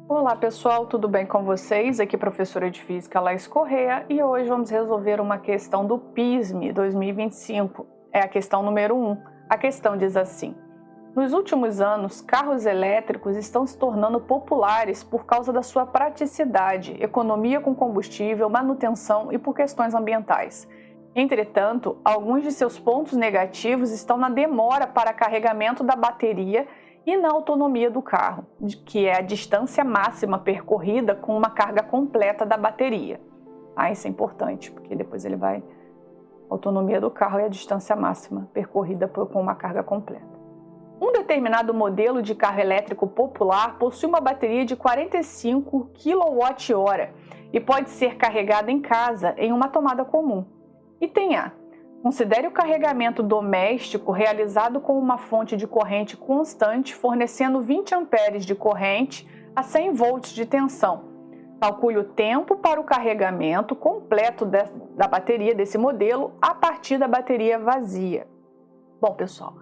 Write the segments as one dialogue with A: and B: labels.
A: Olá pessoal, tudo bem com vocês? Aqui é a professora de Física Laís Corrêa e hoje vamos resolver uma questão do PISME 2025. É a questão número 1. A questão diz assim: nos últimos anos, carros elétricos estão se tornando populares por causa da sua praticidade, economia com combustível, manutenção e por questões ambientais. Entretanto, alguns de seus pontos negativos estão na demora para carregamento da bateria e na autonomia do carro, que é a distância máxima percorrida com uma carga completa da bateria. Isso é importante, porque depois ele vai... A autonomia do carro é a distância máxima percorrida com uma carga completa. Um determinado modelo de carro elétrico popular possui uma bateria de 45 kWh e pode ser carregada em casa em uma tomada comum. Item A. Considere o carregamento doméstico realizado com uma fonte de corrente constante fornecendo 20 amperes de corrente a 100 volts de tensão. Calcule o tempo para o carregamento completo da bateria desse modelo a partir da bateria vazia. Bom, pessoal,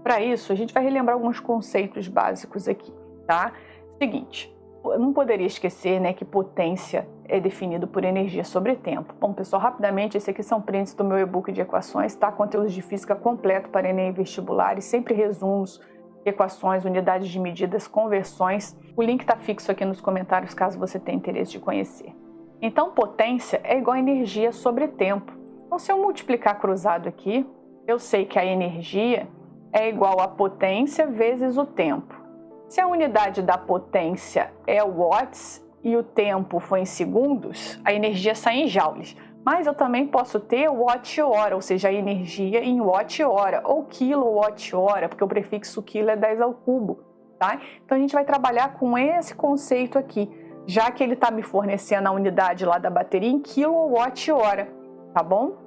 A: para isso a gente vai relembrar alguns conceitos básicos aqui, tá? Seguinte, eu não poderia esquecer, que potência é definido por energia sobre tempo. Bom, pessoal, rapidamente, esse aqui são prints do meu e-book de equações, tá? Conteúdos de física completo para Enem e vestibulares, sempre resumos, equações, unidades de medidas, conversões. O link está fixo aqui nos comentários, caso você tenha interesse de conhecer. Então, potência é igual a energia sobre tempo. Então, se eu multiplicar cruzado aqui, eu sei que a energia é igual a potência vezes o tempo. Se a unidade da potência é watts e o tempo foi em segundos, a energia sai em joules. Mas eu também posso ter watt-hora, ou seja, a energia em watt-hora, ou quilowatt-hora, porque o prefixo quilo é 10 ao cubo, tá? Então a gente vai trabalhar com esse conceito aqui, já que ele está me fornecendo a unidade lá da bateria em quilowatt-hora, tá bom?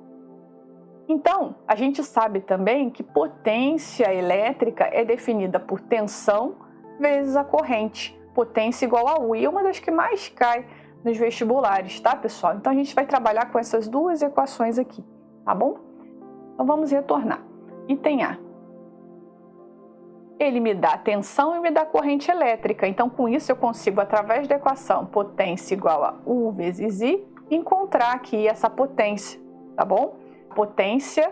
A: Então, a gente sabe também que potência elétrica é definida por tensão vezes a corrente, potência igual a U, e é uma das que mais cai nos vestibulares, tá, pessoal? Então a gente vai trabalhar com essas duas equações aqui, tá bom? Então vamos retornar. Item A. Ele me dá tensão e me dá corrente elétrica, então com isso eu consigo, através da equação potência igual a U vezes I, encontrar aqui essa potência, tá bom? A potência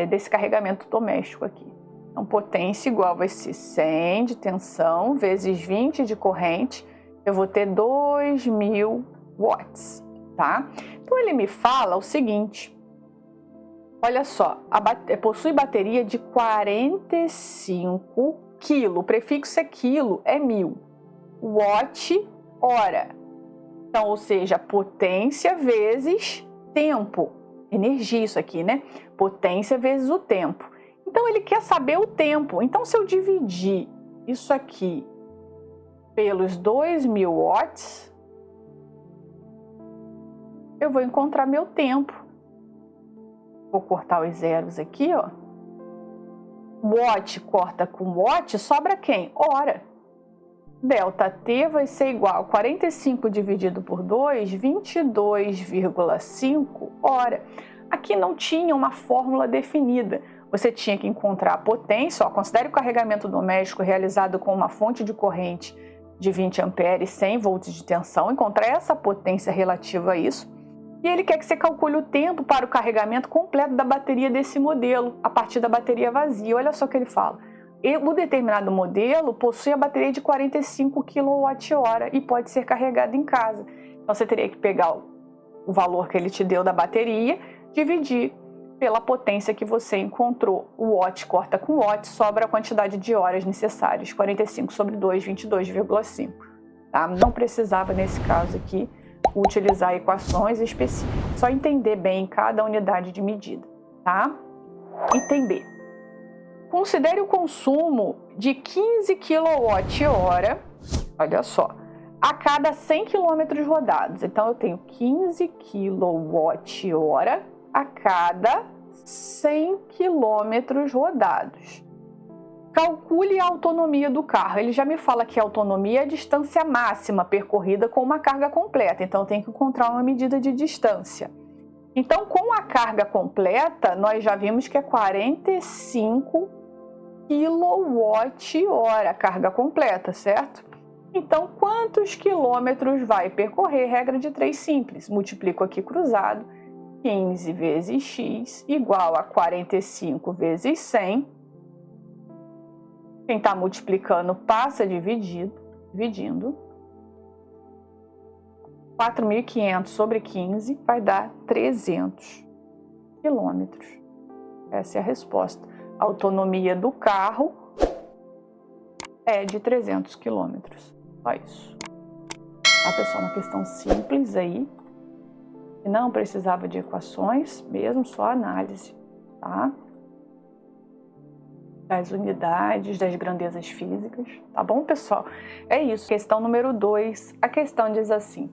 A: desse carregamento doméstico aqui. Então, potência igual vai ser 100 de tensão vezes 20 de corrente, eu vou ter 2.000 watts, tá? Então, ele me fala o seguinte, olha só, possui bateria de 45 kg, o prefixo é quilo, é 1000, watt-hora. Então, ou seja, potência vezes tempo, energia isso aqui, né? Potência vezes o tempo. Então, ele quer saber o tempo. Então, se eu dividir isso aqui pelos 2.000 watts, eu vou encontrar meu tempo. Vou cortar os zeros aqui, ó. Watt corta com watt, sobra quem? Hora. Delta T vai ser igual a 45 dividido por 2, 22,5 hora. Aqui não tinha uma fórmula definida. Você tinha que encontrar a potência, considere o carregamento doméstico realizado com uma fonte de corrente de 20 amperes, 100 volts de tensão, encontrar essa potência relativa a isso. E ele quer que você calcule o tempo para o carregamento completo da bateria desse modelo, a partir da bateria vazia. Olha só o que ele fala. O determinado modelo possui a bateria de 45 kWh e pode ser carregado em casa. Então você teria que pegar o valor que ele te deu da bateria, dividir pela potência que você encontrou. O watt corta com watt, sobra a quantidade de horas necessárias, 45 sobre 2, 22,5. Tá? Não precisava, nesse caso aqui, utilizar equações específicas, só entender bem cada unidade de medida. Tá? Item B. Considere o consumo de 15 kWh, olha só, a cada 100 km rodados. Então, eu tenho 15 kWh a cada 100 km rodados. Calcule a autonomia do carro. Ele já me fala que a autonomia é a distância máxima percorrida com uma carga completa. Então, eu tenho que encontrar uma medida de distância. Então, com a carga completa, nós já vimos que é 45 kWh, carga completa, certo? Então, quantos quilômetros vai percorrer? Regra de 3 simples. Multiplico aqui cruzado. 15 vezes x igual a 45 vezes 100. Quem está multiplicando passa dividindo. 4.500 sobre 15 vai dar 300 quilômetros. Essa é a resposta. A autonomia do carro é de 300 quilômetros. Só isso. Tá, pessoal? Uma questão simples aí. Não precisava de equações, mesmo só análise, tá? Das unidades, das grandezas físicas, tá bom, pessoal? É isso. Questão número 2. A questão diz assim: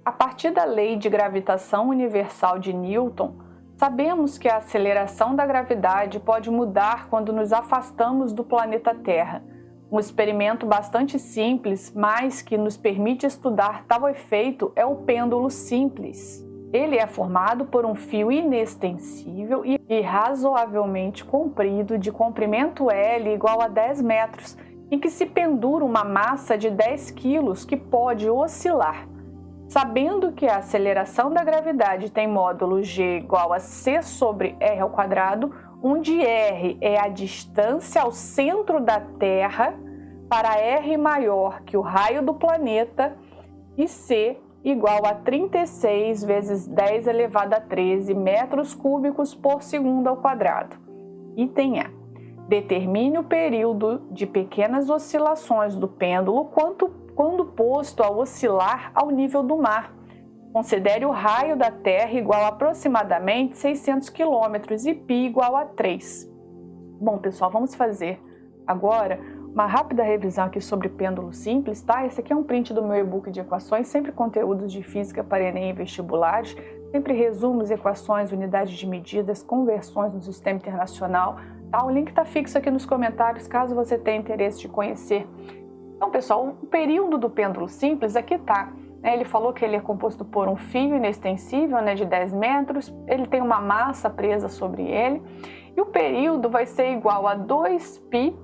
A: a partir da lei de gravitação universal de Newton, sabemos que a aceleração da gravidade pode mudar quando nos afastamos do planeta Terra. Um experimento bastante simples, mas que nos permite estudar tal efeito, é o pêndulo simples. Ele é formado por um fio inextensível e razoavelmente comprido, de comprimento L igual a 10 metros, em que se pendura uma massa de 10 quilos que pode oscilar. Sabendo que a aceleração da gravidade tem módulo G igual a C sobre R ao quadrado, onde R é a distância ao centro da Terra para R maior que o raio do planeta e C igual a 36 vezes 10 elevado a 13 metros cúbicos por segundo ao quadrado. Item A. Determine o período de pequenas oscilações do pêndulo quando posto a oscilar ao nível do mar. Considere o raio da Terra igual a aproximadamente 600 km e π igual a 3. Bom, pessoal, vamos fazer agora uma rápida revisão aqui sobre pêndulo simples, tá? Esse aqui é um print do meu e-book de equações, sempre conteúdos de física para Enem e vestibulares, sempre resumos, equações, unidades de medidas, conversões no sistema internacional, tá? O link está fixo aqui nos comentários, caso você tenha interesse de conhecer. Então, pessoal, o período do pêndulo simples aqui tá. Ele falou que ele é composto por um fio inextensível, de 10 metros, ele tem uma massa presa sobre ele, e o período vai ser igual a 2π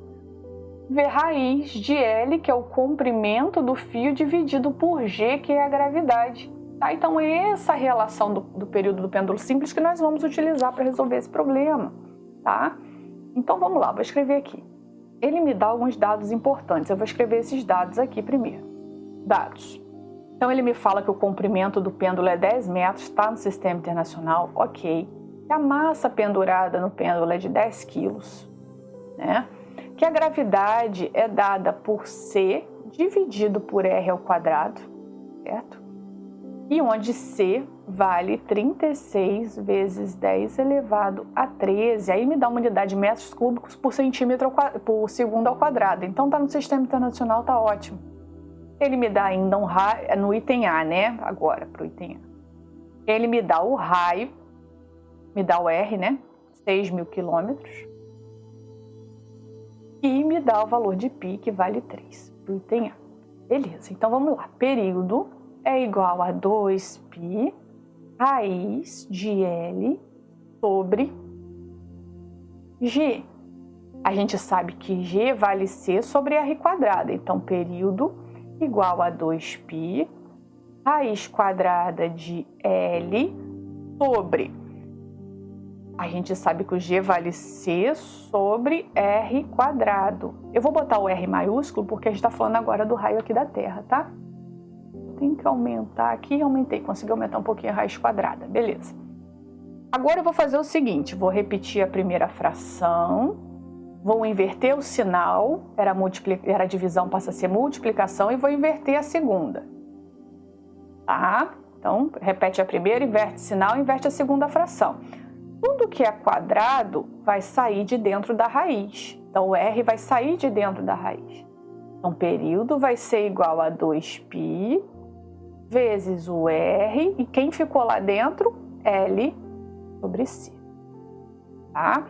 A: V raiz de L, que é o comprimento do fio, dividido por G, que é a gravidade. Tá? Então, é essa relação do período do pêndulo simples que nós vamos utilizar para resolver esse problema. Tá? Então, vamos lá, vou escrever aqui. Ele me dá alguns dados importantes, eu vou escrever esses dados aqui primeiro. Dados. Então, ele me fala que o comprimento do pêndulo é 10 metros, está no sistema internacional, ok. Que a massa pendurada no pêndulo é de 10 quilos, né? Que a gravidade é dada por C dividido por R ao quadrado, certo? E onde C vale 36 vezes 10 elevado a 13. Aí me dá uma unidade de metros cúbicos por centímetro por segundo ao quadrado. Então tá no sistema internacional, tá ótimo. Ele me dá ainda um raio, no item A, né? Agora, pro item A. Ele me dá o raio, me dá o R, né? 6.000 quilômetros. E me dá o valor de π, que vale 3, pro item A. Beleza, então vamos lá. Período é igual a 2π raiz de L sobre G. A gente sabe que G vale C sobre R quadrada. Então, período igual a 2π raiz quadrada de L sobre... A gente sabe que o G vale C sobre R quadrado. Eu vou botar o R maiúsculo porque a gente está falando agora do raio aqui da Terra, tá? Tem que aumentar aqui, aumentei, consegui aumentar um pouquinho a raiz quadrada, beleza. Agora eu vou fazer o seguinte, vou repetir a primeira fração, vou inverter o sinal, era divisão, passa a ser multiplicação, e vou inverter a segunda, tá? Então, repete a primeira, inverte o sinal, inverte a segunda fração. Tudo que é quadrado vai sair de dentro da raiz. Então, o R vai sair de dentro da raiz. Então, período vai ser igual a 2π vezes o R, e quem ficou lá dentro? L sobre C. Tá?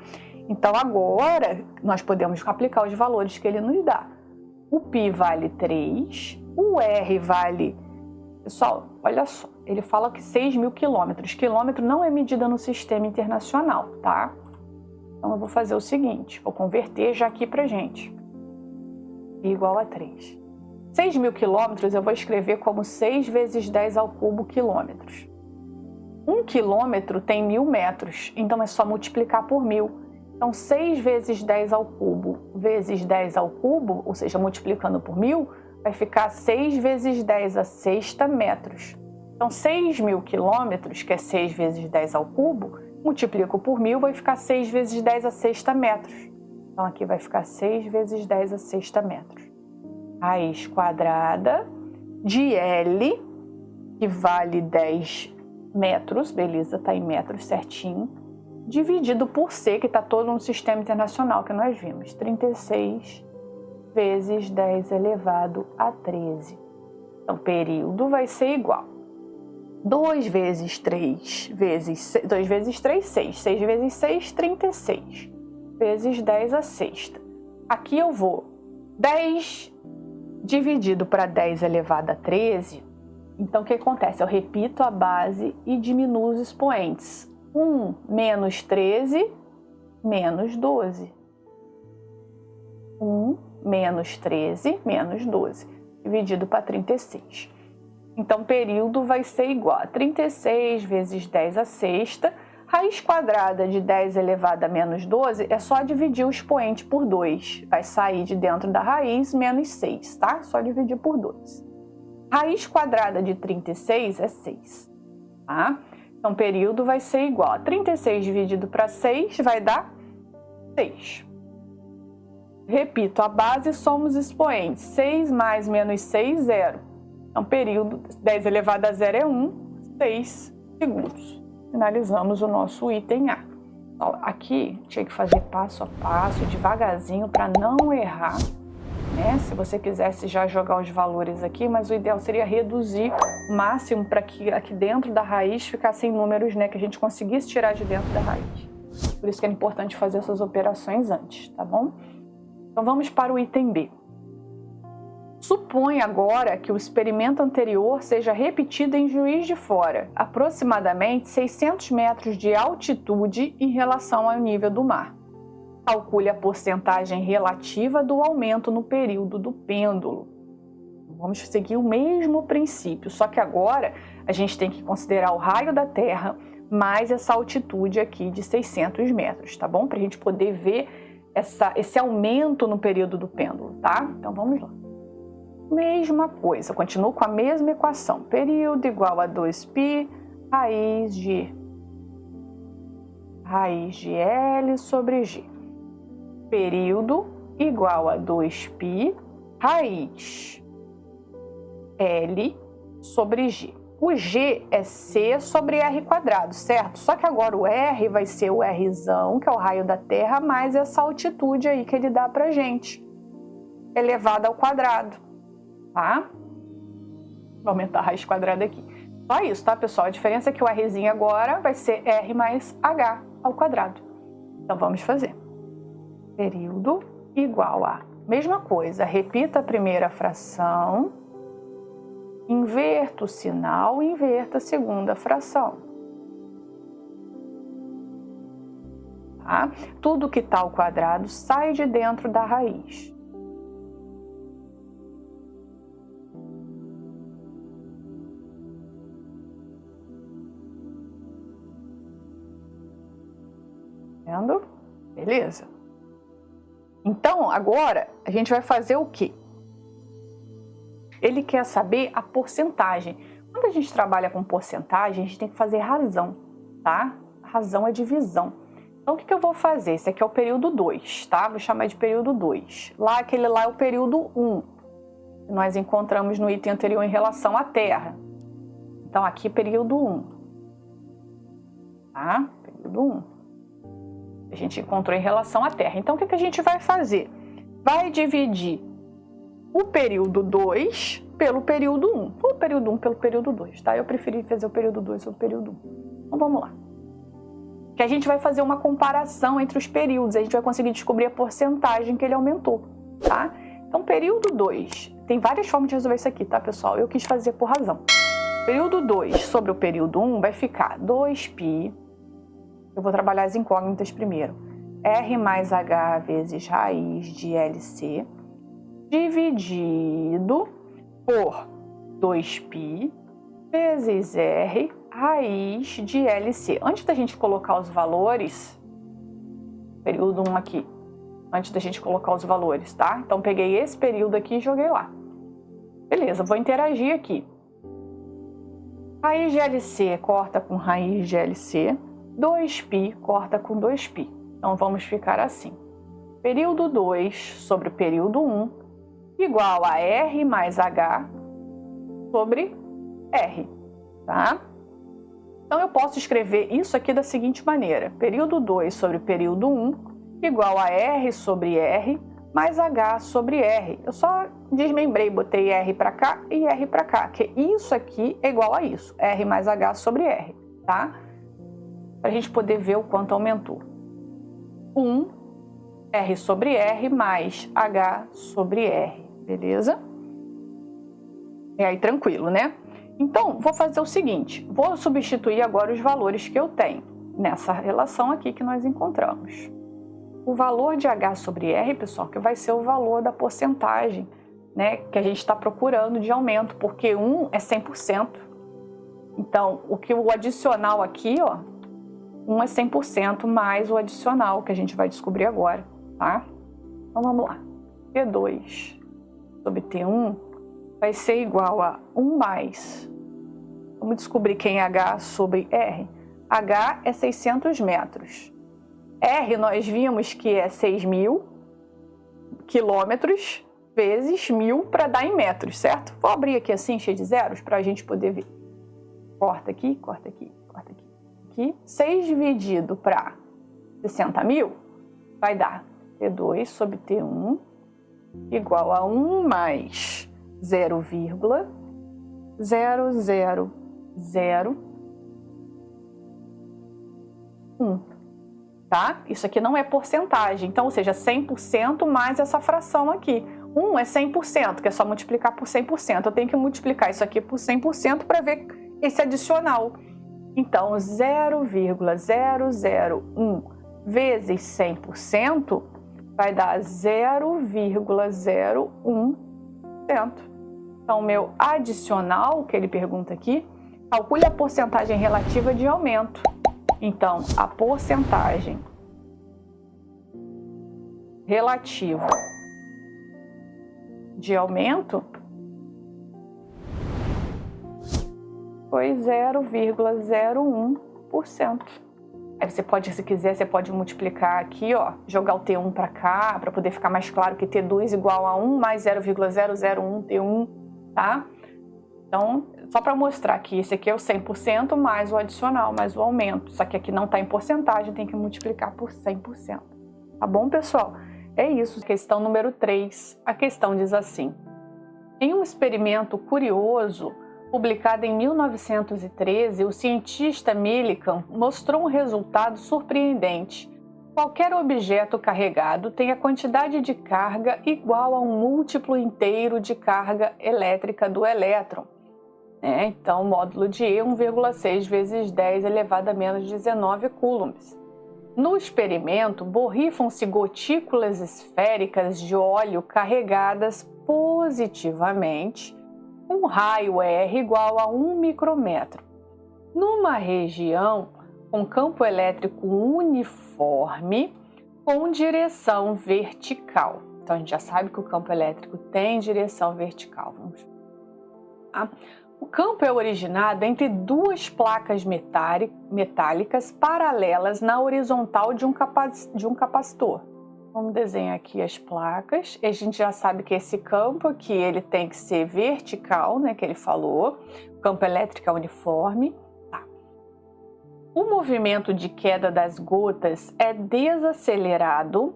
A: Então, agora, nós podemos aplicar os valores que ele nos dá. O π vale 3, o R vale... Pessoal, olha só, ele fala que 6.000 quilômetros. Quilômetro não é medida no sistema internacional, tá? Então, eu vou fazer o seguinte, vou converter já aqui pra gente. Igual a 3. 6.000 quilômetros eu vou escrever como 6 vezes 10 ao cubo quilômetros. 1 quilômetro tem 1.000 metros, então é só multiplicar por 1.000. Então 6 vezes 10 ao cubo vezes 10 ao cubo, ou seja, multiplicando por 1.000, vai ficar 6 vezes 10 à sexta metros. Então 6.000 quilômetros, que é 6 vezes 10 ao cubo, multiplico por 1.000, vai ficar 6 vezes 10 à sexta metros. Então aqui vai ficar 6 vezes 10 à sexta metros. Raiz quadrada de L, que vale 10 metros, beleza, tá em metros certinho, dividido por C, que está todo no sistema internacional que nós vimos, 36 vezes 10 elevado a 13. Então, período vai ser igual 2 vezes 3 vezes 2 vezes 3, 6. 6 vezes 6, 36. Vezes 10 a sexta. Aqui eu vou 10 dividido para 10 elevado a 13. Então, o que acontece? Eu repito a base e diminuo os expoentes. 1 menos 13 menos 12. 1 menos 13 menos 12. Dividido para 36. Então, período vai ser igual a 36 vezes 10 a sexta. Raiz quadrada de 10 elevado a menos 12 é só dividir o expoente por 2. Vai sair de dentro da raiz menos 6, tá? Só dividir por 2. Raiz quadrada de 36 é 6, tá? Então, período vai ser igual a 36 dividido para 6 vai dar 6. Repito, a base somos expoentes. 6 mais menos 6, 0. Então, período 10 elevado a 0 é 1, 6 segundos. Finalizamos o nosso item A. Então, aqui tinha que fazer passo a passo, devagarzinho, para não errar, né? Se você quisesse já jogar os valores aqui, mas o ideal seria reduzir o máximo para que aqui dentro da raiz ficassem números, né, que a gente conseguisse tirar de dentro da raiz. Por isso que é importante fazer essas operações antes, tá bom? Então, vamos para o item B. Supõe agora que o experimento anterior seja repetido em Juiz de Fora, aproximadamente 600 metros de altitude em relação ao nível do mar. Calcule a porcentagem relativa do aumento no período do pêndulo. Vamos seguir o mesmo princípio, só que agora a gente tem que considerar o raio da Terra mais essa altitude aqui de 600 metros, tá bom? Para a gente poder ver esse aumento no período do pêndulo, tá? Então vamos lá. Mesma coisa, continuo com a mesma equação. Período igual a 2π raiz de L sobre G. Período igual a 2π raiz L sobre G. O G é C sobre R quadrado, certo? Só que agora o R vai ser o Rzão, que é o raio da Terra, mais essa altitude aí que ele dá pra gente, elevado ao quadrado. Tá? Vou aumentar a raiz quadrada aqui. Só isso, tá, pessoal? A diferença é que o Rzinho agora vai ser R mais H ao quadrado. Então, vamos fazer. Período igual a... Mesma coisa, repita a primeira fração, inverta o sinal, inverta a segunda fração. Tá? Tudo que está ao quadrado sai de dentro da raiz. Vendo? Beleza. Então, agora, a gente vai fazer o quê? Ele quer saber a porcentagem. Quando a gente trabalha com porcentagem, a gente tem que fazer razão, tá? Razão é divisão. Então, o que eu vou fazer? Esse aqui é o período 2, tá? Vou chamar de período 2. Aquele lá é o período 1, que nós encontramos no item anterior em relação à Terra. Então, aqui, período 1. Tá? Período 1. A gente encontrou em relação à Terra. Então, o que a gente vai fazer? Vai dividir o período 2 pelo período 1. Ou o período 1 pelo período 2, tá? Eu preferi fazer o período 2 sobre o período 1. Então, vamos lá. Que a gente vai fazer uma comparação entre os períodos. A gente vai conseguir descobrir a porcentagem que ele aumentou, tá? Então, período 2. Tem várias formas de resolver isso aqui, tá, pessoal? Eu quis fazer por razão. Período 2 sobre o período 1 vai ficar 2π. Eu vou trabalhar as incógnitas primeiro. R mais H vezes raiz de LC dividido por 2π vezes R raiz de LC. Antes da gente colocar os valores, período 1 aqui, antes da gente colocar os valores, tá? Então, peguei esse período aqui e joguei lá. Beleza, vou interagir aqui. Raiz de LC corta com raiz de LC, 2π corta com 2π. Então, vamos ficar assim. Período 2 sobre período 1 igual a R mais H sobre R, tá? Então, eu posso escrever isso aqui da seguinte maneira. Período 2 sobre período 1 igual a R sobre R mais H sobre R. Eu só desmembrei, botei R para cá e R para cá, que isso aqui é igual a isso, R mais H sobre R, tá? Para a gente poder ver o quanto aumentou. 1 R sobre R mais H sobre R, beleza? E aí, tranquilo, né? Então, vou fazer o seguinte, vou substituir agora os valores que eu tenho nessa relação aqui que nós encontramos. O valor de H sobre R, pessoal, que vai ser o valor da porcentagem, né, que a gente está procurando de aumento, porque 1 é 100%. Então, o adicional aqui, ó, 1 é 100% mais o adicional, que a gente vai descobrir agora, tá? Então, vamos lá. T2 sobre T1 vai ser igual a 1 mais... Vamos descobrir quem é H sobre R. H é 600 metros. R, nós vimos que é 6.000 quilômetros vezes 1.000 para dar em metros, certo? Vou abrir aqui assim, cheio de zeros, para a gente poder ver. Corta aqui, corta aqui, corta aqui. Aqui, 6 dividido para 60.000 vai dar T2 sobre T1 igual a 1 mais 0,0001. Tá? Isso aqui não é porcentagem, então, ou seja, 100% mais essa fração aqui. 1 é 100%, que é só multiplicar por 100%. Eu tenho que multiplicar isso aqui por 100% para ver esse adicional. Então, 0,001 vezes 100% vai dar 0,01%. Então, meu adicional, que ele pergunta aqui, calcule a porcentagem relativa de aumento. Então, a porcentagem relativa de aumento foi 0,01%. Aí você pode, se quiser, você pode multiplicar aqui, ó, jogar o T1 para cá, para poder ficar mais claro que T2 igual a 1 mais 0,001 T1, tá? Então, só para mostrar que esse aqui é o 100% mais o adicional, mais o aumento. Só que aqui não está em porcentagem, tem que multiplicar por 100%. Tá bom, pessoal? É isso. Questão número 3. A questão diz assim. Em um experimento curioso, publicado em 1913, o cientista Millikan mostrou um resultado surpreendente. Qualquer objeto carregado tem a quantidade de carga igual a um múltiplo inteiro de carga elétrica do elétron. Então, módulo de E, 1,6 vezes 10 elevado a menos 19 coulombs. No experimento, borrifam-se gotículas esféricas de óleo carregadas positivamente, um raio R igual a 1 micrômetro. Numa região com campo elétrico uniforme, com direção vertical. Então, a gente já sabe que o campo elétrico tem direção vertical. Vamos ver. O campo é originado entre duas placas metálicas paralelas na horizontal de um capacitor. Vamos desenhar aqui as placas. A gente já sabe que esse campo aqui ele tem que ser vertical, né, que ele falou. O campo elétrico é uniforme. Tá. O movimento de queda das gotas é desacelerado.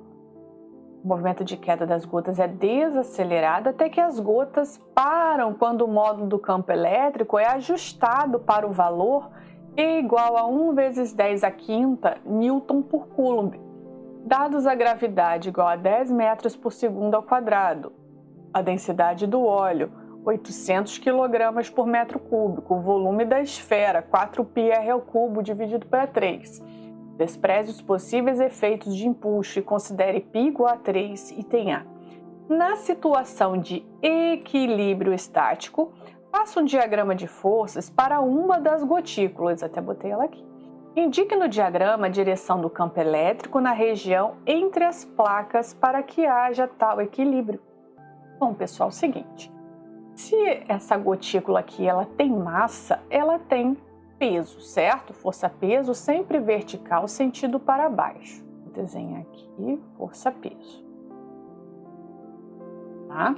A: O movimento de queda das gotas é desacelerado até que as gotas param quando o módulo do campo elétrico é ajustado para o valor E igual a 1 vezes 10 à quinta Newton por Coulomb, dados a gravidade igual a 10 metros por segundo ao quadrado, a densidade do óleo 800 kg por metro cúbico, o volume da esfera 4πr ao cubo dividido por 3. Despreze os possíveis efeitos de empuxo e considere π igual a 3, item A. Na situação de equilíbrio estático, faça um diagrama de forças para uma das gotículas, até botei ela aqui. Indique no diagrama a direção do campo elétrico na região entre as placas para que haja tal equilíbrio. Bom, pessoal, é o seguinte, se essa gotícula aqui ela tem massa, ela tem peso, certo? Força-peso sempre vertical, sentido para baixo. Vou desenhar aqui, força-peso. Tá?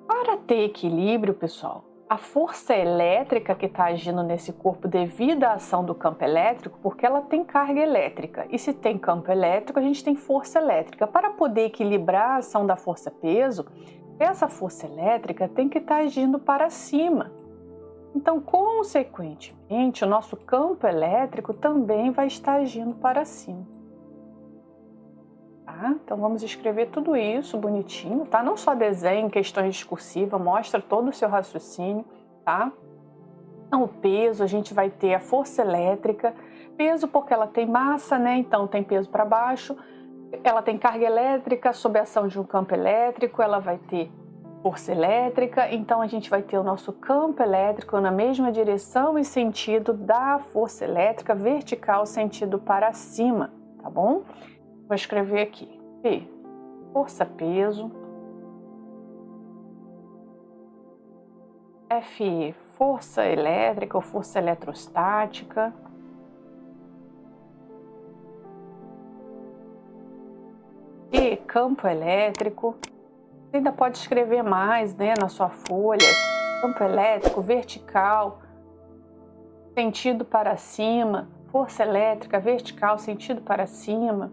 A: Para ter equilíbrio, pessoal, a força elétrica que está agindo nesse corpo devido à ação do campo elétrico, porque ela tem carga elétrica. E se tem campo elétrico, a gente tem força elétrica. Para poder equilibrar a ação da força-peso, essa força elétrica tem que estar agindo para cima. Então, consequentemente, o nosso campo elétrico também vai estar agindo para cima. Tá? Então, vamos escrever tudo isso bonitinho, tá? Não só desenho, questões discursivas, mostra todo o seu raciocínio, tá? Então, o peso, a gente vai ter a força elétrica, peso porque ela tem massa, né? Então, tem peso para baixo. Ela tem carga elétrica sob a ação de um campo elétrico, ela vai ter força elétrica, então a gente vai ter o nosso campo elétrico na mesma direção e sentido da força elétrica, vertical, sentido para cima, tá bom? Vou escrever aqui, P, força-peso, F, força elétrica ou força eletrostática, E, campo elétrico. Você ainda pode escrever mais, né, na sua folha, campo elétrico, vertical, sentido para cima, força elétrica, vertical, sentido para cima,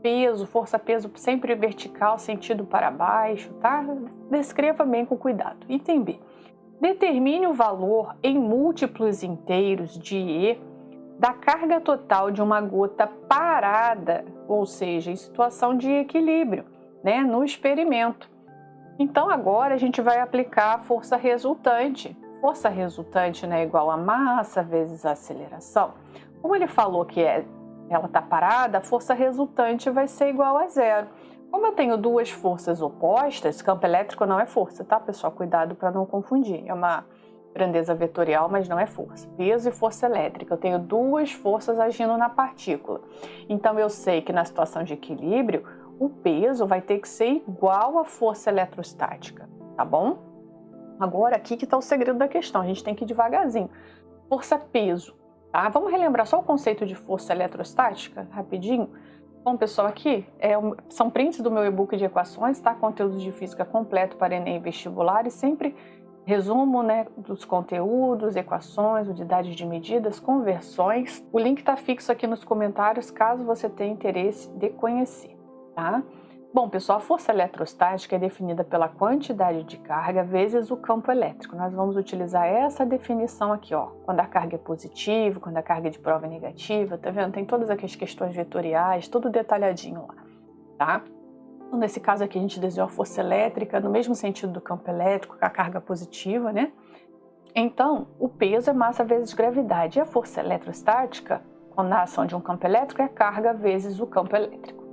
A: peso, força-peso sempre vertical, sentido para baixo, tá? Descreva bem com cuidado. Item B. Determine o valor em múltiplos inteiros de E da carga total de uma gota parada, ou seja, em situação de equilíbrio, né, no experimento. Então, agora a gente vai aplicar a força resultante. Força resultante, né, igual a massa vezes a aceleração. Como ele falou que ela está parada, a força resultante vai ser igual a zero. Como eu tenho duas forças opostas, campo elétrico não é força, tá, pessoal? Cuidado para não confundir. É uma grandeza vetorial, mas não é força. Peso e força elétrica. Eu tenho duas forças agindo na partícula. Então, eu sei que na situação de equilíbrio, o peso vai ter que ser igual à força eletrostática, tá bom? Agora, aqui que está o segredo da questão, a gente tem que ir devagarzinho. Força-peso, tá? Vamos relembrar só o conceito de força eletrostática, rapidinho? Bom, pessoal, aqui são prints do meu e-book de equações, tá? Conteúdo de física completo para Enem vestibular e sempre resumo, né, dos conteúdos, equações, unidades de medidas, conversões. O link está fixo aqui nos comentários, caso você tenha interesse de conhecer. Tá? Bom, pessoal, a força eletrostática é definida pela quantidade de carga vezes o campo elétrico. Nós vamos utilizar essa definição aqui, ó, quando a carga é positiva, quando a carga de prova é negativa, tá vendo? Tem todas aquelas questões vetoriais, tudo detalhadinho lá, tá? Então, nesse caso aqui, a gente desenhou a força elétrica no mesmo sentido do campo elétrico, com a carga positiva, né? Então, o peso é massa vezes gravidade. E a força eletrostática, na ação de um campo elétrico, é carga vezes o campo elétrico.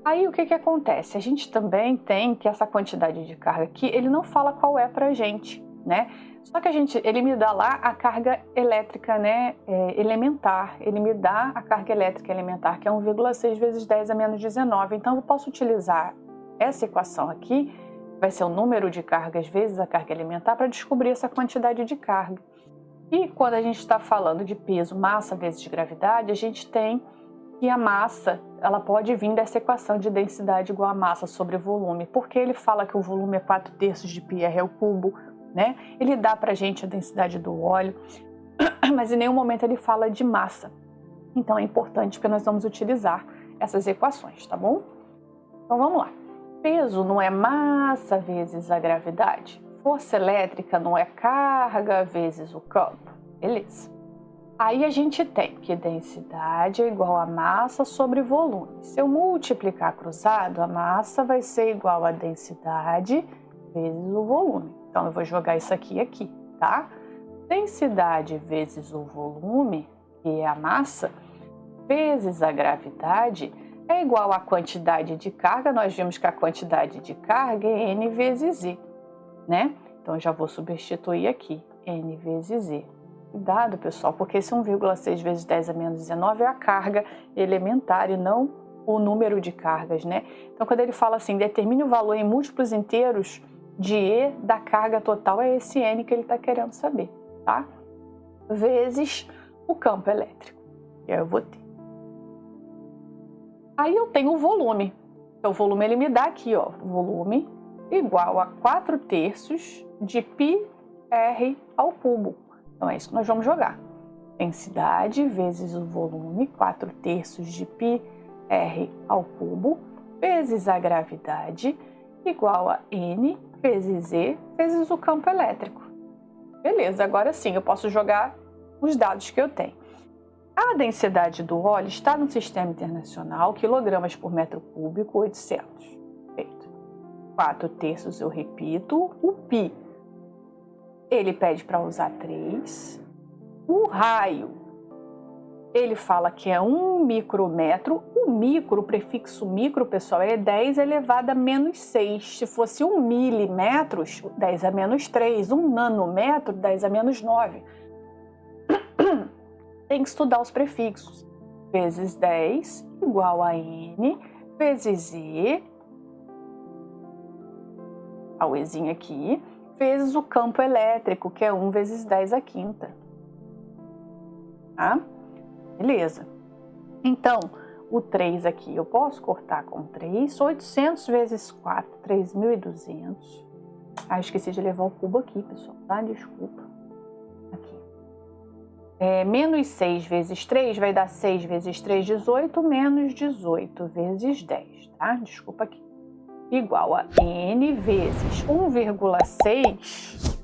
A: Aí o que acontece? A gente também tem que essa quantidade de carga aqui, ele não fala qual é pra gente, né? Só que ele me dá lá a carga elétrica, né, elementar. Ele me dá a carga elétrica elementar, que é 1,6 vezes 10 a menos 19. Então eu posso utilizar essa equação aqui, vai ser o número de cargas vezes a carga elementar, para descobrir essa quantidade de carga. E quando a gente está falando de peso, massa vezes gravidade, a gente tem que a massa, ela pode vir dessa equação de densidade igual a massa sobre volume, porque ele fala que o volume é 4/3 de πr ao cubo, né? Ele dá pra gente a densidade do óleo, mas em nenhum momento ele fala de massa. Então é importante porque nós vamos utilizar essas equações, tá bom? Então vamos lá. Peso não é massa vezes a gravidade. Força elétrica não é carga vezes o campo. Beleza. Aí a gente tem que densidade é igual a massa sobre volume. Se eu multiplicar cruzado, a massa vai ser igual a densidade vezes o volume. Então eu vou jogar isso aqui, tá? Densidade vezes o volume, que é a massa, vezes a gravidade, é igual à quantidade de carga. Nós vimos que a quantidade de carga é N vezes Z, né? Então, eu já vou substituir aqui, N vezes Z. Cuidado, pessoal, porque esse 1,6 vezes 10 a menos 19 é a carga elementar e não o número de cargas, né? Então, quando ele fala assim, determine o valor em múltiplos inteiros de E da carga total, é esse N que ele está querendo saber, tá? Vezes o campo elétrico. E aí eu vou ter. Aí eu tenho o volume. Então, o volume ele me dá aqui, ó, volume igual a 4/3 de πr ao cubo. Então, é isso que nós vamos jogar. Densidade vezes o volume, 4/3 de πr ao cubo, vezes a gravidade, igual a N vezes E vezes o campo elétrico. Beleza, agora sim, eu posso jogar os dados que eu tenho. A densidade do óleo está no sistema internacional, quilogramas por metro cúbico, 800. Feito. 4/3 eu repito. O π, ele pede para usar 3. O raio, ele fala que é 1 micrometro. O micro, o prefixo micro, pessoal, é 10 elevado a menos 6. Se fosse 1 milímetros, 10 a menos 3. 1 nanômetro, 10 a menos 9. Tem que estudar os prefixos. Vezes 10 igual a N vezes E, o Ezinho aqui, vezes o campo elétrico, que é 1 vezes 10 à quinta. Tá? Beleza. Então, o 3 aqui eu posso cortar com 3. 800 vezes 4, 3.200. Ah, esqueci de levar o cubo aqui, pessoal, tá? Desculpa. Aqui. Menos 6 vezes 3 vai dar 6 vezes 3, 18, menos 18 vezes 10, tá? Desculpa aqui. Igual a N vezes 1,6.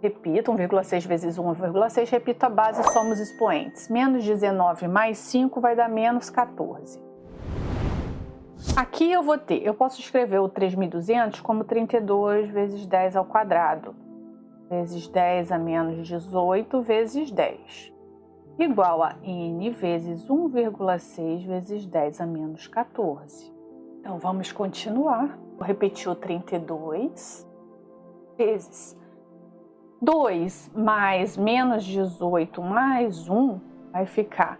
A: Repito, 1,6 vezes 1,6, repito a base, somos expoentes. Menos 19 mais 5 vai dar menos 14. Aqui eu posso escrever o 3.200 como 32 vezes 10 ao quadrado, vezes 10 a menos 18 vezes 10, igual a N vezes 1,6 vezes 10 a menos 14. Então, vamos continuar. Vou repetir o 32 vezes 2 mais menos 18 mais 1 vai ficar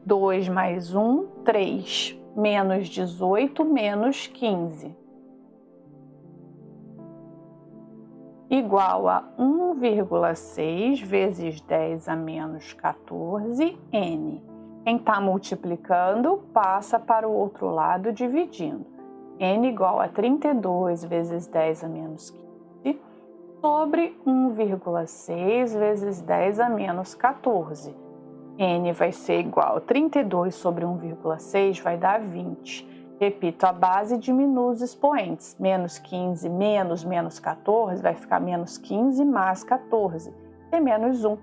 A: 2 mais 1, 3, menos 18 menos 15. Igual a 1,6 vezes 10 a menos 14, N. Quem está multiplicando passa para o outro lado dividindo. N igual a 32 vezes 10 a menos 15 sobre 1,6 vezes 10 a menos 14. N vai ser igual a 32 sobre 1,6 vai dar 20. Repito, a base diminui os expoentes. Menos 15 menos menos 14 vai ficar menos 15 mais 14, que é menos 1.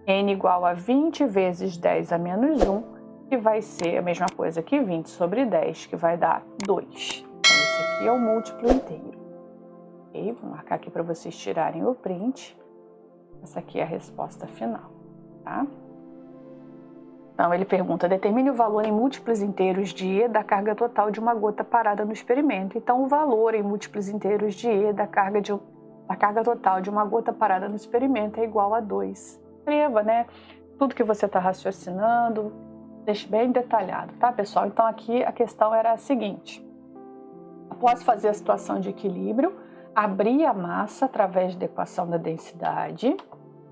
A: N igual a 20 vezes 10 a menos 1, que vai ser a mesma coisa que 20 sobre 10, que vai dar 2. Então, esse aqui é o múltiplo inteiro. Ok? Vou marcar aqui para vocês tirarem o print. Essa aqui é a resposta final, tá? Então, ele pergunta, determine o valor em múltiplos inteiros de E da carga total de uma gota parada no experimento. Então, o valor em múltiplos inteiros de E da carga total de uma gota parada no experimento é igual a 2. Escreva, né? Tudo que você está raciocinando, deixe bem detalhado, tá, pessoal? Então, aqui a questão era a seguinte. Após fazer a situação de equilíbrio, abrir a massa através da equação da densidade.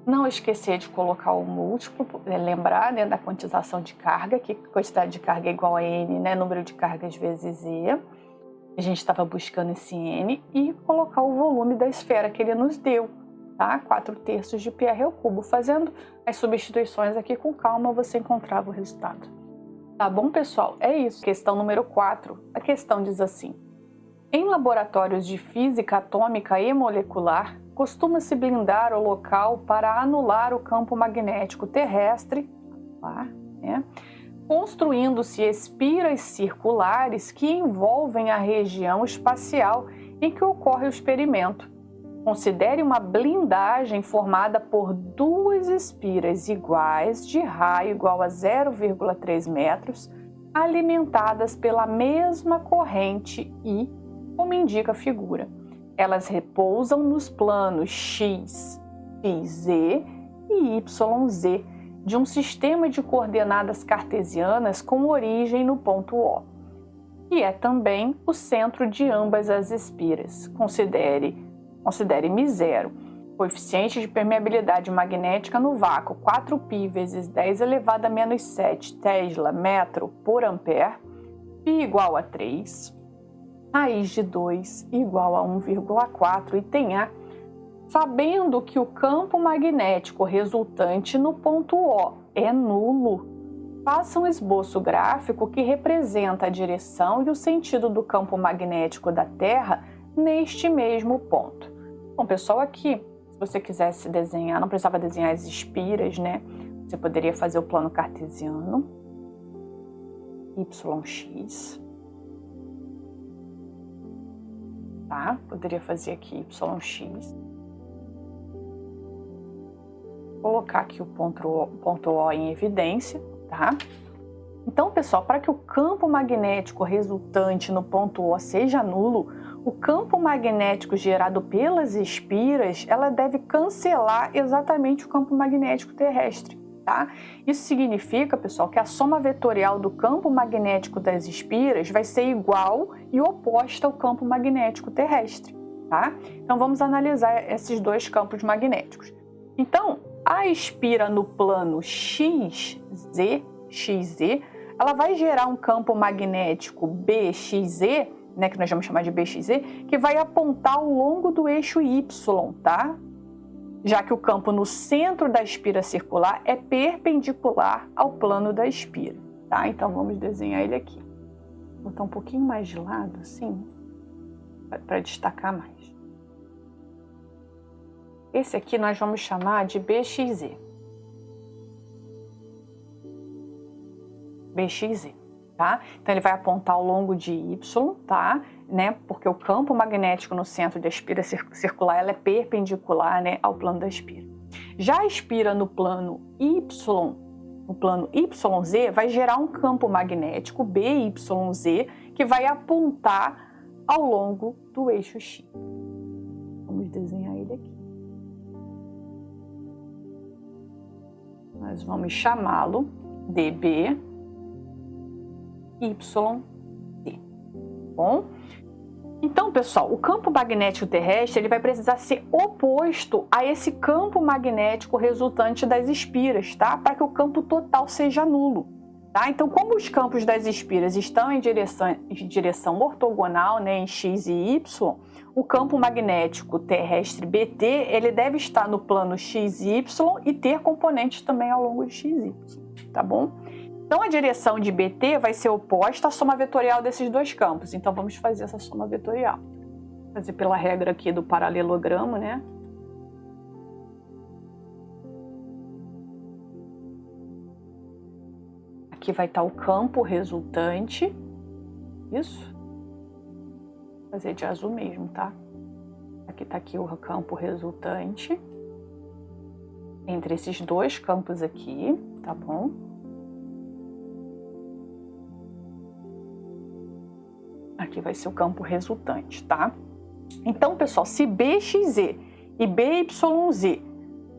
A: Não esquecer de colocar o múltiplo, lembrar, né, da quantização de carga, que quantidade de carga é igual a N, né, número de cargas vezes E. A gente estava buscando esse N e colocar o volume da esfera que ele nos deu, tá? 4/3 de πr ao cubo. Fazendo as substituições aqui com calma, você encontrava o resultado. Tá bom, pessoal? É isso. Questão número 4. A questão diz assim. Em laboratórios de física atômica e molecular, costuma-se blindar o local para anular o campo magnético terrestre, né? Construindo-se espiras circulares que envolvem a região espacial em que ocorre o experimento. Considere uma blindagem formada por duas espiras iguais de raio igual a 0,3 metros, alimentadas pela mesma corrente e, como indica a figura, elas repousam nos planos x, xz e yz de um sistema de coordenadas cartesianas com origem no ponto O, que é também o centro de ambas as espiras. Considere μ0, coeficiente de permeabilidade magnética no vácuo 4π vezes 10 elevado a menos 7 Tesla metro por ampere, π igual a 3, raiz de 2 igual a 1,4 e tem A, sabendo que o campo magnético resultante no ponto O é nulo. Faça um esboço gráfico que representa a direção e o sentido do campo magnético da Terra neste mesmo ponto. Bom, pessoal, aqui, se você quisesse desenhar, não precisava desenhar as espiras, né? Você poderia fazer o plano cartesiano, YX, tá? Poderia fazer aqui YX. Colocar aqui o ponto O em evidência, tá? Então, pessoal, para que o campo magnético resultante no ponto O seja nulo, o campo magnético gerado pelas espiras, ela deve cancelar exatamente o campo magnético terrestre, tá? Isso significa, pessoal, que a soma vetorial do campo magnético das espiras vai ser igual e oposta ao campo magnético terrestre, tá? Então, vamos analisar esses dois campos magnéticos. Então, a espira no plano xz, ela vai gerar um campo magnético BXZ, né, que nós vamos chamar de BXZ, que vai apontar ao longo do eixo Y, tá? Já que o campo no centro da espira circular é perpendicular ao plano da espira, tá? Então vamos desenhar ele aqui. Vou botar um pouquinho mais de lado, assim, para destacar mais. Esse aqui nós vamos chamar de BXZ. BXZ, tá? Então ele vai apontar ao longo de Y, tá? Né? Porque o campo magnético no centro da espira circular ela é perpendicular, né, ao plano da espira. Já a espira no plano YZ, vai gerar um campo magnético BYZ que vai apontar ao longo do eixo X. Vamos desenhar ele aqui. Nós vamos chamá-lo de BYZ. Bom? Então, pessoal, o campo magnético terrestre ele vai precisar ser oposto a esse campo magnético resultante das espiras, tá? Para que o campo total seja nulo, tá? Então, como os campos das espiras estão em direção ortogonal, né, em x e y, o campo magnético terrestre BT ele deve estar no plano XY e ter componentes também ao longo de XY, tá bom? Então, a direção de BT vai ser oposta à soma vetorial desses dois campos. Então, vamos fazer essa soma vetorial. Vou fazer pela regra aqui do paralelogramo, né? Aqui vai estar o campo resultante. Isso. Vou fazer de azul mesmo, tá? Aqui está aqui o campo resultante. Entre esses dois campos aqui, tá bom? Aqui vai ser o campo resultante, tá? Então, pessoal, se BXZ e BYZ,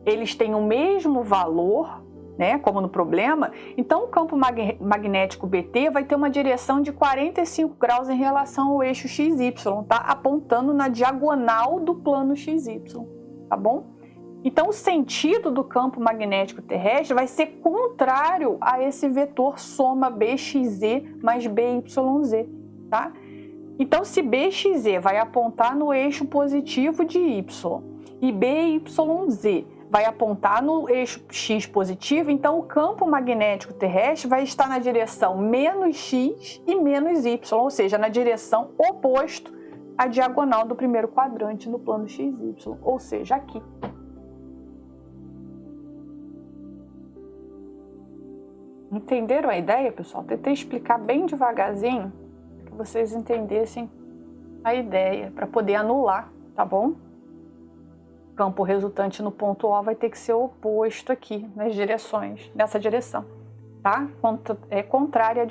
A: eles têm o mesmo valor, né, como no problema, então o campo magnético BT vai ter uma direção de 45 graus em relação ao eixo XY, tá? Apontando na diagonal do plano XY, tá bom? Então, o sentido do campo magnético terrestre vai ser contrário a esse vetor soma BXZ mais BYZ, tá? Então, se BXZ vai apontar no eixo positivo de Y e BYZ vai apontar no eixo X positivo, então o campo magnético terrestre vai estar na direção menos X e menos Y, ou seja, na direção oposta à diagonal do primeiro quadrante no plano XY, ou seja, aqui. Entenderam a ideia, pessoal? Tentei explicar bem devagarzinho, vocês entendessem a ideia, para poder anular, tá bom? O campo resultante no ponto O vai ter que ser oposto aqui, nas direções, nessa direção. tá? É contrária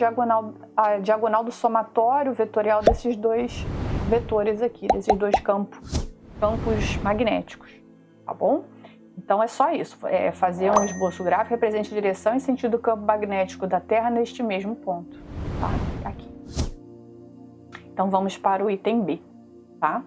A: à diagonal do somatório vetorial desses dois vetores aqui, desses dois campos magnéticos, tá bom? Então é só isso, é fazer um esboço gráfico que represente a direção e sentido do campo magnético da Terra neste mesmo ponto, tá? Aqui. Então vamos para o item B, tá?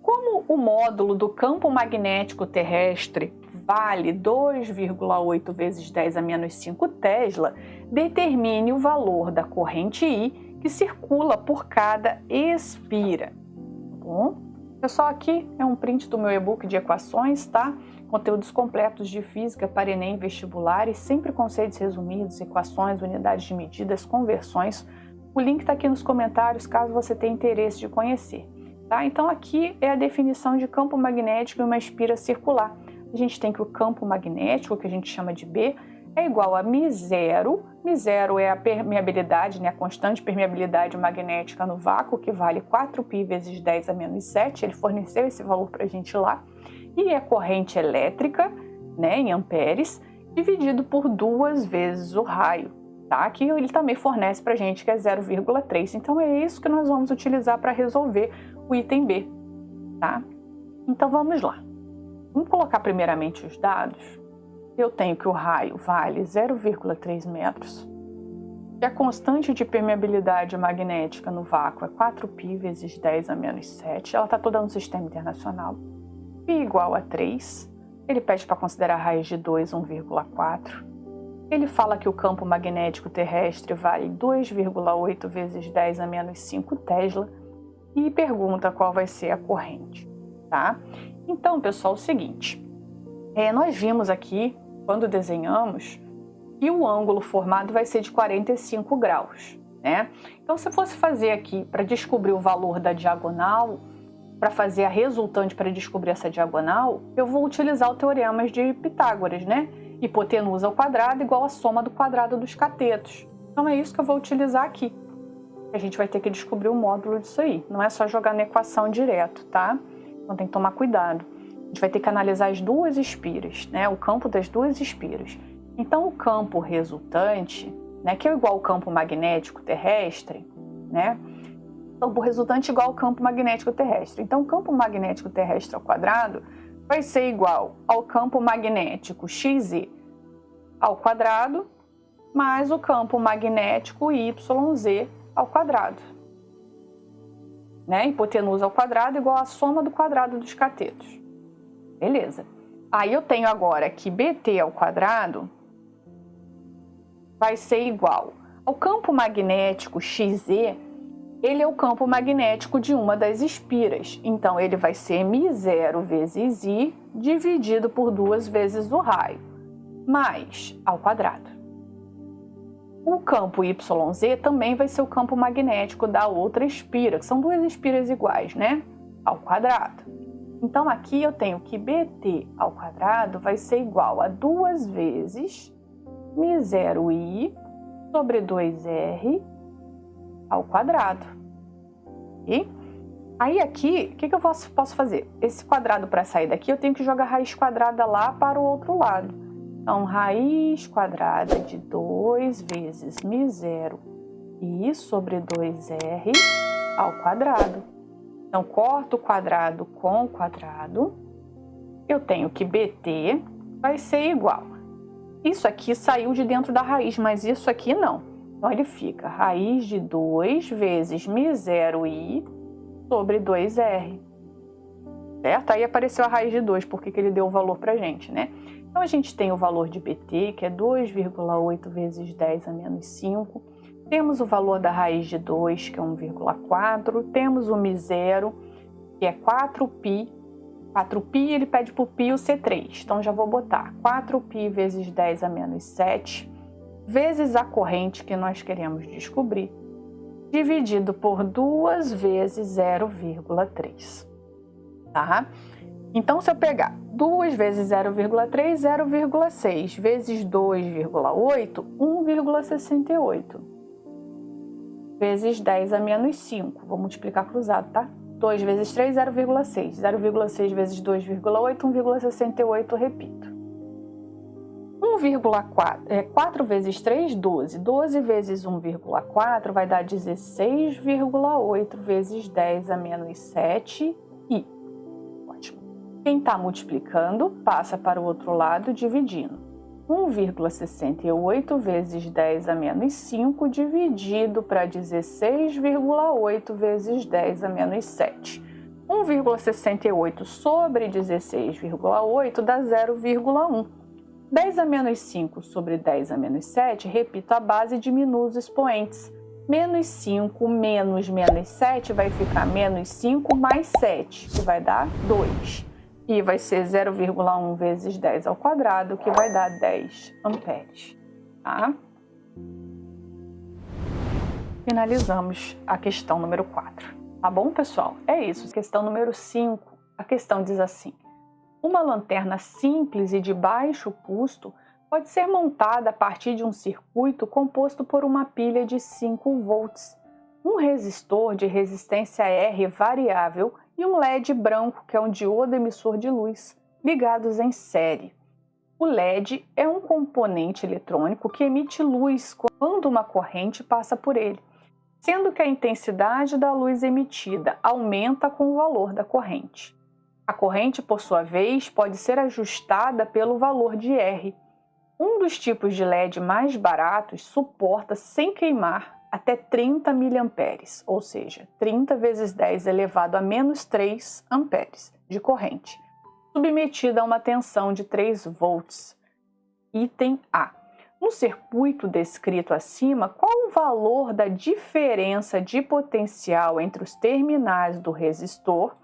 A: Como o módulo do campo magnético terrestre vale 2,8 vezes 10 a menos 5 Tesla, determine o valor da corrente I que circula por cada espira. Tá bom? Pessoal, aqui é um print do meu e-book de equações, tá? Conteúdos completos de física para Enem vestibulares, sempre conceitos resumidos, equações, unidades de medidas, conversões. O link está aqui nos comentários, caso você tenha interesse de conhecer. Tá? Então aqui é a definição de campo magnético em uma espira circular. A gente tem que o campo magnético, que a gente chama de B, é igual a μ0. μ0 é a permeabilidade, né, a constante permeabilidade magnética no vácuo, que vale 4π vezes 10 a menos 7. Ele forneceu esse valor para a gente lá. E a corrente elétrica, né, em amperes, dividido por 2 vezes o raio. Tá? Aqui ele também fornece para a gente que é 0,3. Então é isso que nós vamos utilizar para resolver o item B. Tá? Então vamos lá. Vamos colocar primeiramente os dados. Eu tenho que o raio vale 0,3 metros. E a constante de permeabilidade magnética no vácuo é 4π vezes 10 a menos 7. Ela está toda no sistema internacional. Π igual a 3. Ele pede para considerar a raiz de 2, 1,4. Ele fala que o campo magnético terrestre vale 2,8 vezes 10 a menos 5 Tesla e pergunta qual vai ser a corrente, tá? Então, pessoal, é o seguinte, nós vimos aqui, quando desenhamos, que o ângulo formado vai ser de 45 graus, né? Então, se fosse fazer aqui para descobrir o valor da diagonal, para fazer a resultante para descobrir essa diagonal, eu vou utilizar o teorema de Pitágoras, né? Hipotenusa ao quadrado igual a soma do quadrado dos catetos. Então é isso que eu vou utilizar aqui. A gente vai ter que descobrir o módulo disso aí. Não é só jogar na equação direto, tá? Então tem que tomar cuidado. A gente vai ter que analisar as duas espiras, né? O campo das duas espiras. Então o campo resultante, né? Que é igual ao campo magnético terrestre, né? O campo resultante é igual ao campo magnético terrestre. Então o campo magnético terrestre ao quadrado vai ser igual ao campo magnético XZ ao quadrado mais o campo magnético YZ ao quadrado. Né? Hipotenusa ao quadrado igual a soma do quadrado dos catetos. Beleza. Aí eu tenho agora que BT ao quadrado vai ser igual ao campo magnético XZ. Ele é o campo magnético de uma das espiras, então ele vai ser μ0 vezes I dividido por 2 vezes o raio, mais ao quadrado. O campo YZ também vai ser o campo magnético da outra espira, que são duas espiras iguais, né? Ao quadrado. Então aqui eu tenho que BT ao quadrado vai ser igual a 2 vezes μ0I sobre 2R ao quadrado. E aí aqui, o que eu posso fazer? Esse quadrado para sair daqui, eu tenho que jogar raiz quadrada lá para o outro lado. Então, raiz quadrada de 2 vezes μ0 I sobre 2R ao quadrado. Então, corto o quadrado com o quadrado. Eu tenho que BT vai ser igual. Isso aqui saiu de dentro da raiz, mas isso aqui não. Então, ele fica raiz de 2 vezes μ0I sobre 2R. Certo? Aí apareceu a raiz de 2, porque que ele deu o valor para a gente, né? Então, a gente tem o valor de BT, que é 2,8 vezes 10 a menos 5. Temos o valor da raiz de 2, que é 1,4. Temos o μ0, que é 4π. 4π, ele pede para o π o C3. Então, já vou botar 4π vezes 10 a menos 7. Vezes a corrente que nós queremos descobrir, dividido por 2 vezes 0,3. Tá? Então, se eu pegar 2 vezes 0,3, 0,6, vezes 2,8, 1,68. Vezes 10 a menos 5. Vou multiplicar cruzado, tá? 2 vezes 3, 0,6. 0,6 vezes 2,8, 1,68, repito. 4 vezes 3, 12. 12 vezes 1,4 vai dar 16,8 vezes 10 a menos 7 e... Ótimo. Quem está multiplicando, passa para o outro lado dividindo. 1,68 vezes 10 a menos 5 dividido para 16,8 vezes 10 a menos 7. 1,68 sobre 16,8 dá 0,1. 10 a menos 5 sobre 10 a menos 7, repito a base e diminuo os expoentes. Menos 5 menos menos 7 vai ficar menos 5 mais 7, que vai dar 2. E vai ser 0,1 vezes 10 ao quadrado, que vai dar 10 amperes. Tá? Finalizamos a questão número 4. Tá bom, pessoal? É isso. Questão número 5. A questão diz assim: uma lanterna simples e de baixo custo pode ser montada a partir de um circuito composto por uma pilha de 5 volts, um resistor de resistência R variável e um LED branco, que é um diodo emissor de luz, ligados em série. O LED é um componente eletrônico que emite luz quando uma corrente passa por ele, sendo que a intensidade da luz emitida aumenta com o valor da corrente. A corrente, por sua vez, pode ser ajustada pelo valor de R. Um dos tipos de LED mais baratos suporta, sem queimar, até 30 mA, ou seja, 30 vezes 10 elevado a menos 3 amperes de corrente, submetida a uma tensão de 3 volts. Item A. No circuito descrito acima, qual o valor da diferença de potencial entre os terminais do resistor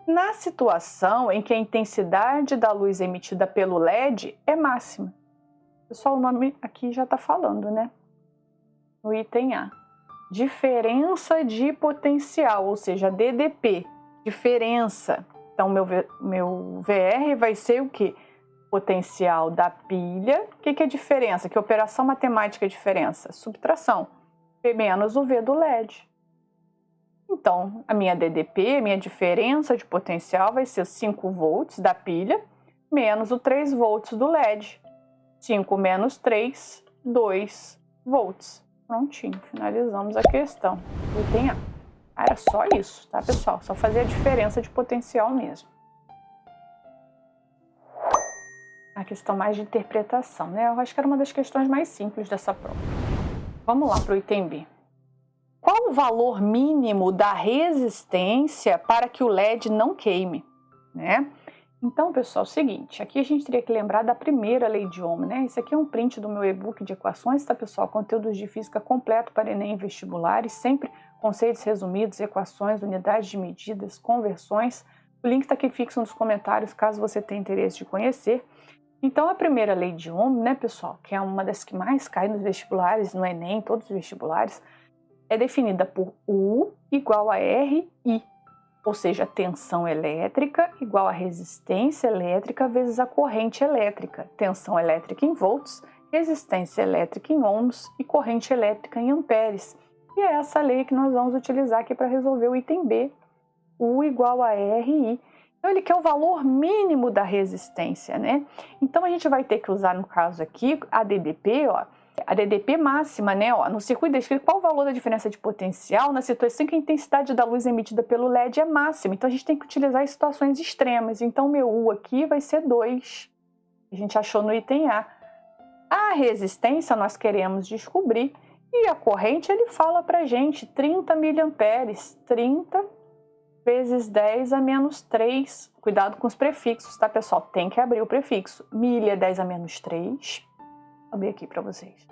A: na situação em que a intensidade da luz emitida pelo LED é máxima? Pessoal, o nome aqui já está falando, né? No item A. Diferença de potencial, ou seja, DDP. Diferença. Então, meu VR vai ser o quê? Potencial da pilha. O que é diferença? Que operação matemática é diferença? Subtração. P menos o V do LED. Então, a minha DDP, a minha diferença de potencial vai ser 5 volts da pilha menos o 3 volts do LED. 5 menos 3, 2 volts. Prontinho, finalizamos a questão. Item A. Era só isso, tá, pessoal? Só fazer a diferença de potencial mesmo. A questão mais de interpretação, né? Eu acho que era uma das questões mais simples dessa prova. Vamos lá para o item B. Qual o valor mínimo da resistência para que o LED não queime, né? Então, pessoal, é o seguinte, aqui a gente teria que lembrar da primeira lei de Ohm, né? Esse aqui é um print do meu e-book de equações, tá, pessoal? Conteúdos de física completo para Enem e vestibulares, sempre conceitos resumidos, equações, unidades de medidas, conversões. O link está aqui fixo nos comentários, caso você tenha interesse de conhecer. Então, a primeira lei de Ohm, né, pessoal, que é uma das que mais cai nos vestibulares, no Enem, todos os vestibulares, é definida por U igual a RI, ou seja, a tensão elétrica igual a resistência elétrica vezes a corrente elétrica, tensão elétrica em volts, resistência elétrica em ohms e corrente elétrica em amperes. E é essa lei que nós vamos utilizar aqui para resolver o item B, U igual a RI. Então, ele quer o valor mínimo da resistência, né? Então, a gente vai ter que usar, no caso aqui, a DDP, ó, a DDP máxima, né? Ó, no circuito descrito, qual o valor da diferença de potencial na situação em que a intensidade da luz emitida pelo LED é máxima? Então, a gente tem que utilizar as situações extremas. Então, o meu U aqui vai ser 2. A gente achou no item A. A resistência nós queremos descobrir. E a corrente, ele fala pra gente 30 miliamperes. 30 vezes 10 a menos 3. Cuidado com os prefixos, tá, pessoal? Tem que abrir o prefixo. Milha é 10 a menos 3. Vou abrir aqui para vocês.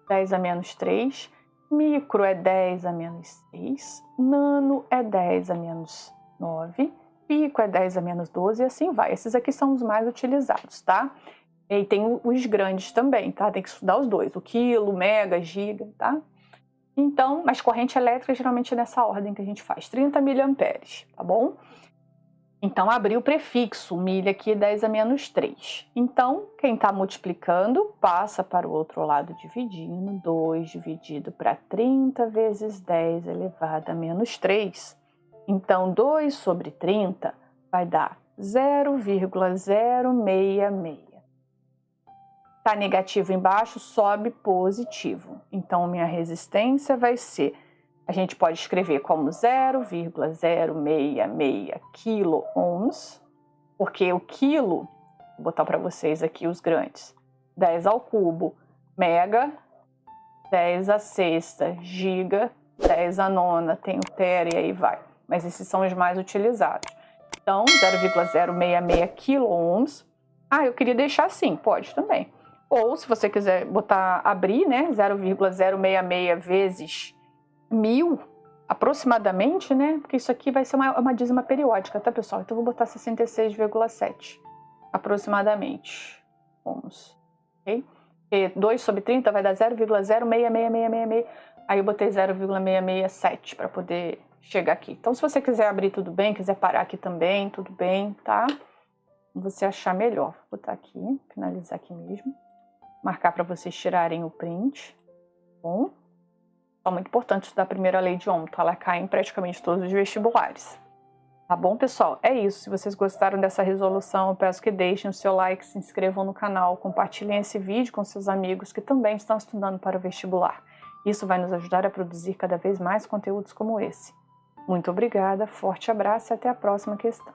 A: 10 a menos 3. Micro é 10 a menos 6. Nano é 10 a menos 9. Pico é 10 a menos 12 e assim vai. Esses aqui são os mais utilizados, tá? E tem os grandes também, tá? Tem que estudar os dois. O quilo, mega, giga, tá? Então, mas corrente elétrica geralmente é nessa ordem que a gente faz. 30 miliamperes, tá bom? Então, abri o prefixo, milha aqui 10 a menos 3. Então, quem está multiplicando, passa para o outro lado dividindo. 2 dividido para 30 vezes 10 elevado a menos 3. Então, 2 sobre 30 vai dar 0,066. Tá negativo embaixo, sobe positivo. Então, minha resistência vai ser, a gente pode escrever como 0,066 quiloohms, porque o quilo, vou botar para vocês aqui os grandes, 10 ao cubo, mega, 10 a sexta, giga, 10 a nona, tem o tera e aí vai. Mas esses são os mais utilizados. Então, 0,066 quiloohms. Ah, eu queria deixar assim, pode também. Ou, se você quiser abrir, né, 0,066 vezes 1000, aproximadamente, né, porque isso aqui vai ser uma dízima periódica, tá, pessoal? Então, eu vou botar 66,7, aproximadamente. Vamos, ok? E 2 sobre 30 vai dar 0,066666, aí eu botei 0,667 para poder chegar aqui. Então, se você quiser abrir, tudo bem, quiser parar aqui também, tudo bem, tá? Você achar melhor. Vou botar aqui, finalizar aqui mesmo. Marcar para vocês tirarem o print. Bom, é muito importante estudar a primeira lei de Ohm, tá? Ela cai em praticamente todos os vestibulares. Tá bom, pessoal? É isso. Se vocês gostaram dessa resolução, eu peço que deixem o seu like, se inscrevam no canal, compartilhem esse vídeo com seus amigos que também estão estudando para o vestibular. Isso vai nos ajudar a produzir cada vez mais conteúdos como esse. Muito obrigada, forte abraço e até a próxima questão.